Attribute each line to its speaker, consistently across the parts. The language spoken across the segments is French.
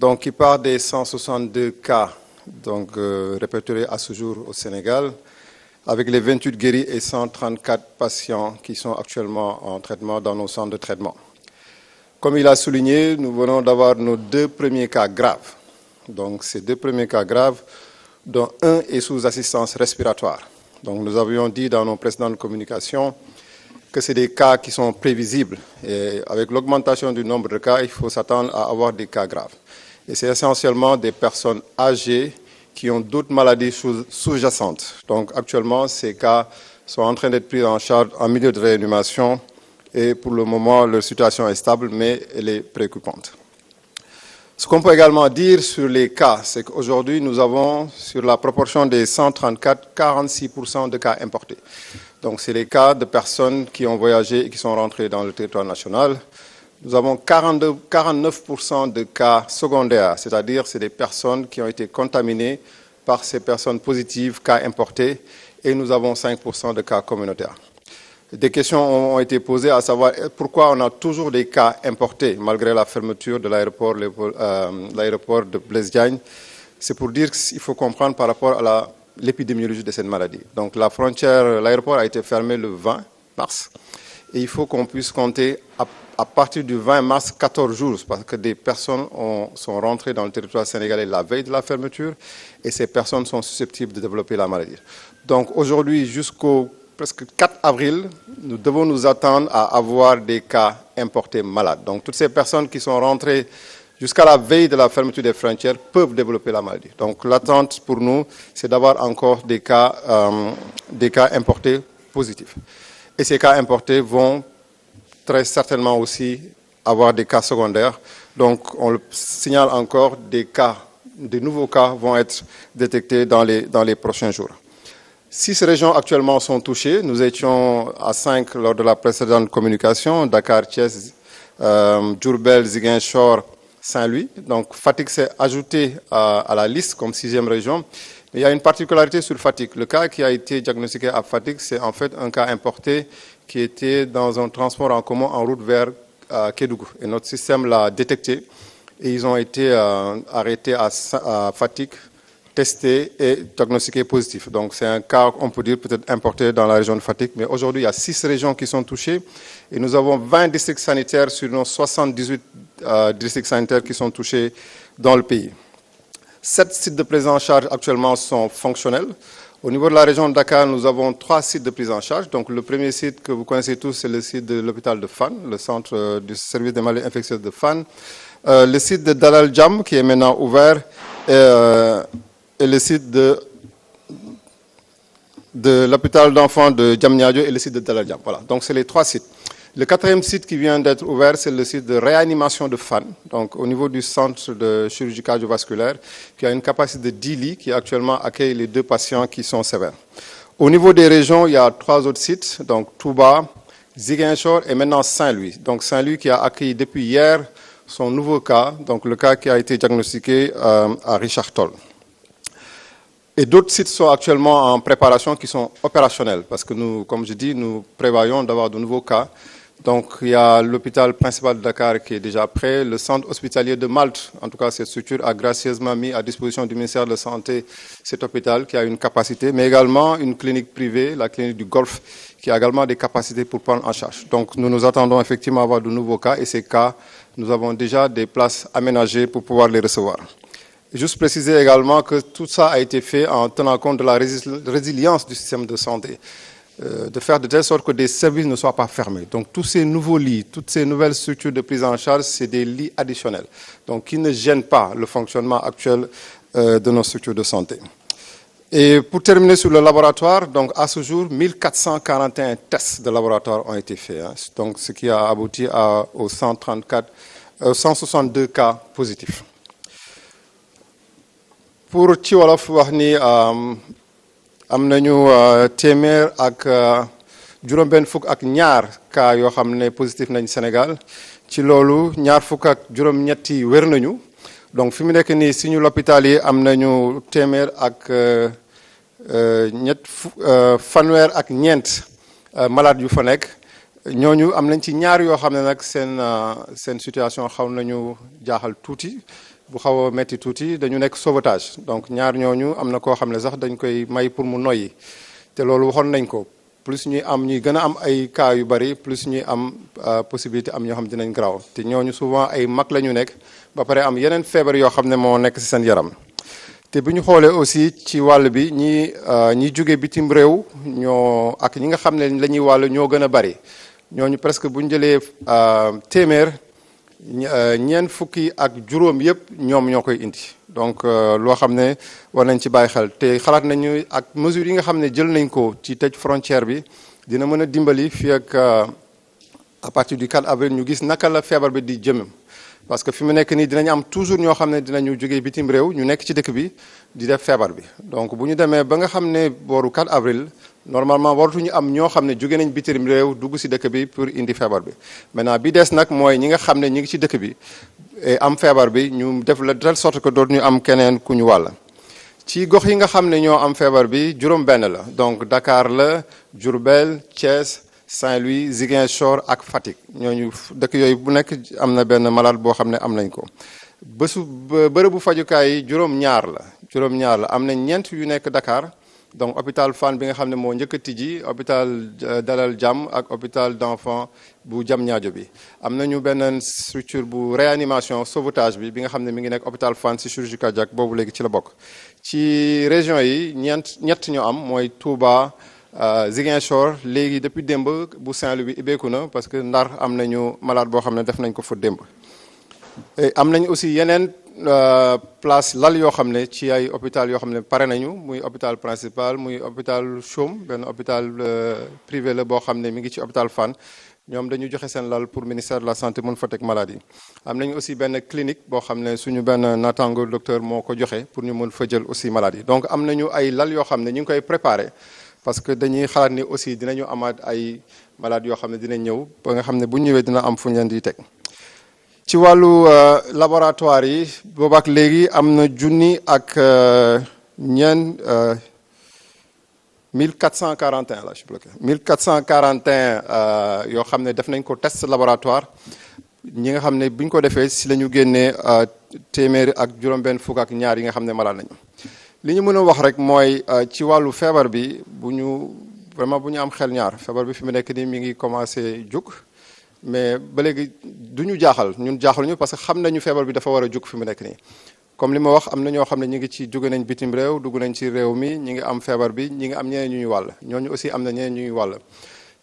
Speaker 1: donc qui part des 162 cas donc, répertoriés à ce jour au Sénégal, avec les 28 guéris et 134 patients qui sont actuellement en traitement dans nos centres de traitement. Comme il a souligné, nous venons d'avoir nos 2 premiers cas graves. Donc ces 2 premiers cas graves, dont un est sous assistance respiratoire. Donc nous avions dit dans nos précédentes communications que c'est des cas qui sont prévisibles. Et avec l'augmentation du nombre de cas, il faut s'attendre à avoir des cas graves. Et c'est essentiellement des personnes âgées qui ont d'autres maladies sous-jacentes. Donc actuellement, ces cas sont en train d'être pris en charge en milieu de réanimation et pour le moment, leur situation est stable, mais elle est préoccupante. Ce qu'on peut également dire sur les cas, c'est qu'aujourd'hui, nous avons, sur la proportion des 134, 46% de cas importés. Donc, c'est les cas de personnes qui ont voyagé et qui sont rentrées dans le territoire national. Nous avons 49% de cas secondaires, c'est-à-dire c'est des personnes qui ont été contaminées par ces personnes positives, cas importés, et nous avons 5% de cas communautaires. Des questions ont été posées à savoir pourquoi on a toujours des cas importés malgré la fermeture de l'aéroport de Blaise Diagne. C'est pour dire qu'il faut comprendre par rapport à l'épidémiologie de cette maladie. Donc l'aéroport a été fermé le 20 mars et il faut qu'on puisse compter à partir du 20 mars 14 jours parce que des personnes sont rentrées dans le territoire sénégalais la veille de la fermeture et ces personnes sont susceptibles de développer la maladie. Donc aujourd'hui jusqu'au presque 4 avril, nous devons nous attendre à avoir des cas importés malades. Donc toutes ces personnes qui sont rentrées jusqu'à la veille de la fermeture des frontières peuvent développer la maladie. Donc l'attente pour nous, c'est d'avoir encore des cas importés positifs. Et ces cas importés vont très certainement aussi avoir des cas secondaires. Donc on le signale encore, des nouveaux cas vont être détectés dans les prochains jours. 6 régions actuellement sont touchées. Nous étions à 5 lors de la précédente communication, Dakar, Thiès, Diourbel, Ziguinchor, Saint-Louis. Donc Fatick s'est ajouté à la liste comme 6e région. Mais il y a une particularité sur Fatick. Le cas qui a été diagnostiqué à Fatick, c'est en fait un cas importé qui était dans un transport en commun en route vers Kédougou. Et notre système l'a détecté et ils ont été arrêtés à Fatick, testé et diagnostiqué positif. Donc c'est un cas, on peut dire, peut-être importé dans la région de Fatick. Mais aujourd'hui, il y a 6 régions qui sont touchées et nous avons 20 districts sanitaires sur nos 78 districts sanitaires qui sont touchés dans le pays. 7 sites de prise en charge actuellement sont fonctionnels. Au niveau de la région de Dakar, nous avons 3 sites de prise en charge. Donc le premier site que vous connaissez tous, c'est le site de l'hôpital de Fann, le centre du service des maladies infectieuses de Fann. Le site de Dalal Jamm, qui est maintenant ouvert, et le site de l'hôpital d'enfants de Diamniadio et le site de Dalal Jamm. Voilà, donc c'est les 3 sites. Le 4e site qui vient d'être ouvert, c'est le site de réanimation de Fann, donc au niveau du centre de chirurgie cardiovasculaire, qui a une capacité de 10 lits, qui actuellement accueille les 2 patients qui sont sévères. Au niveau des régions, il y a 3 autres sites, donc Touba, Ziguinchor et maintenant Saint-Louis. Donc Saint-Louis qui a accueilli depuis hier son nouveau cas, donc le cas qui a été diagnostiqué à Richard Toll. Et d'autres sites sont actuellement en préparation qui sont opérationnels parce que nous, comme je dis, nous prévoyons d'avoir de nouveaux cas. Donc il y a l'hôpital principal de Dakar qui est déjà prêt, le centre hospitalier de Malte, en tout cas cette structure a gracieusement mis à disposition du ministère de la Santé cet hôpital qui a une capacité, mais également une clinique privée, la clinique du Golfe, qui a également des capacités pour prendre en charge. Donc nous nous attendons effectivement à avoir de nouveaux cas et ces cas, nous avons déjà des places aménagées pour pouvoir les recevoir. Juste préciser également que tout ça a été fait en tenant compte de la résilience du système de santé, de faire de telle sorte que des services ne soient pas fermés. Donc tous ces nouveaux lits, toutes ces nouvelles structures de prise en charge, c'est des lits additionnels, donc qui ne gênent pas le fonctionnement actuel de nos structures de santé. Et pour terminer sur le laboratoire, donc à ce jour, 1441 tests de laboratoire ont été faits, hein, donc ce qui a abouti aux 162 cas positifs. Pour ci wolof wax ni am nañu téeméer ak juróom-benn fukk ak ñaar cas yoo xam ne positif nañ Sénégal ci loolu ñaar fukk ak juróom-ñetti wér nañu donc fi mu nekk nii suñu l'hôpital yi am nañu téeméer ak fanweer ak ñeent malade yu fa nekk ñooñu am nañ ci ñaar yoo xam ne nag seen situation xaw nañu jaaxal tuuti bu xaw a metti tuuti dañu nekk sauvetage donc ñaar ñooñu am na koo xam ne sax dañ koy may pour mu noyyi te loolu waxoon nañ ko plus ñuy gën a am ay cas yu bari plus ñuy am possibilité am ñoo xam dinañ garaaw te ñooñu souvent ay mag la ñu nekk ba pare am yeneen feebar yoo xam ne moo nekk ci seen yaram. te bu ñu xoolee aussi ci wàll bi ñi jóge bitim réew ñoo ak ñi nga xam ne la ñuy wàll ñoo gën a bari ñooñu presque bu ñu jëlee téeméer ñeent fukki ak juróom yëpp ñoom ñoo koy indi donc loo xam ne war nañ ci bàyyi xel te xalaat nañu ak mesures yi nga xam ne jël nañ ko ci tëj frontière bi dina mën a dimbali fii ak à partir du 4 avril ñu gis naka la feebar bi di jëm. parce que fi mu nekk nii dinañ am toujours ñoo xam ne dinañu jógee bitim réew ñu nekk ci dëkk bi di def feebar bi donc bu ñu demee ba nga xam ne booru 4 avril normalement waratuñu am ñoo xam ne jóge nañ bitim réew dugg ci dëkk bi pour indi feebar bi maintenant bi des nag mooy ñi nga xam ne ñi ngi ci dëkk bi am feebar bi ñu def la de telle sorte que dootuñu am keneen ku ñu wàll. ci gox yi nga xam ne ñoo am feebar bi juróom-benn la donc Dakar la Diourbel Thiès. Saint-Louis Ziguinchor ak Fatick ñooñu dëkk yooyu bu nekk am na benn malade boo xam ne am nañ ko bërëbu fajukaay yi juróom-ñaar la am na ñeent yu nekk Dakar donc hôpital Fann bi nga xam ne moo njëkk a tijji hôpital Dalal Jàmm ak hôpital d'enfants bu Diamniadio bi am nañu benn structure bu réanimation sauvetage bi nga xam ne mi ngi nekk hôpital Fann ci chirurgie cardiaque boobu léegi ci la bokk ci région yi ñett ñoo am mooy Touba Ziguinchor léegi depuis démb bu Saint-Louis bi ibbeeku na parce que Ndar am nañu malade boo xam ne def nañ ko fa démb am nañ aussi yeneen place lal yoo xam ne ci ay hôpital yoo xam ne pare nañu muy hôpital principal muy hôpital Chaume benn hôpital privé la boo xam ne mi ngi ci hôpital Fann ñoom dañu joxe seen lal pour ministère de la santé mën fa teg malade yi am nañu aussi benn clinique boo xam ne suñu benn naataango docteur moo ko joxe pour ñu mën fa jël aussi malade yi donc am nañu ay lal yoo xam ne ñu ngi koy préparé parce que dañuy xalaat ni aussi dinañu amaat ay malades yoo xam ne dinañ ñëw ba nga xam ne bu ñëwee dina am fu ñu leen di teg ci wàllu laboratoire yi boobaak léegi am na junni ak 1441 là je suis bloqué 1441 yoo xam ne def nañ ko test laboratoire ñi nga xam ne bu ñu ko defee si la ñu génnee téeméeri ak juróom-benn fukk ak ñaar yi nga xam ne malade nañu li ñu mën a wax rek mooy ci wàllu feebar bi bu ñu am xel ñaar feebar bi fi mu nekk nii mi ngi commencé jóg mais ba léegi du ñu jaaxal ñun jaaxaluñu parce que xam nañu feebar bi dafa war a jóg fi mu nekk nii comme li ma wax am na ñoo xam ne ñi ngi ci jóge nañ bitim réew dugg nañ ci réew mi ñi ngi am feebar bi ñi ngi am ñeneen ñu ñuy wàll ñooñu aussi am na ñeneen ñu ñuy wàll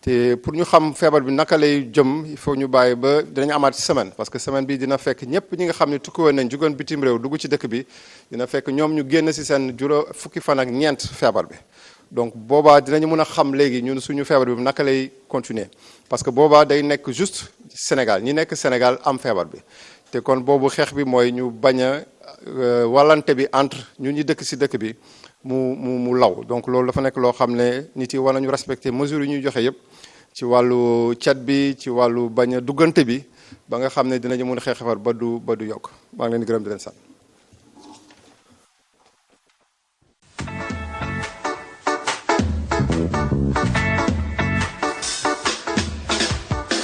Speaker 1: te pour ñu xam feebar bi naka lay jëm il faut ñu bàyyi ba dinañ amaat semaine parce que semaine bi dina fekk ñëpp ñi nga xam ne tukki woon nañ jugoon bitim réew dugg ci dëkk bi dina fekk ñoom ñu génn si seen fukki fan ak ñeent feebar bi donc boobaa dinañu mën a xam léegi ñun suñu feebar bi naka lay continuer parce que boobaa day nekk juste Sénégal ñi nekk Sénégal am feebar bi te kon boobu xeex bi mooy ñu bañ a wallante bi entre ñun ñi dëkk si dëkk bi mu law donc loolu dafa nekk loo xam ne nit yi war nañu respecter mesures yi ñuy joxe yëpp ci wàllu cat bi ci wàllu bañ a duggante bi ba nga xam ne dinañu mën a xeex feebar ba du yokk maa ngi leen di gërëm di leen sant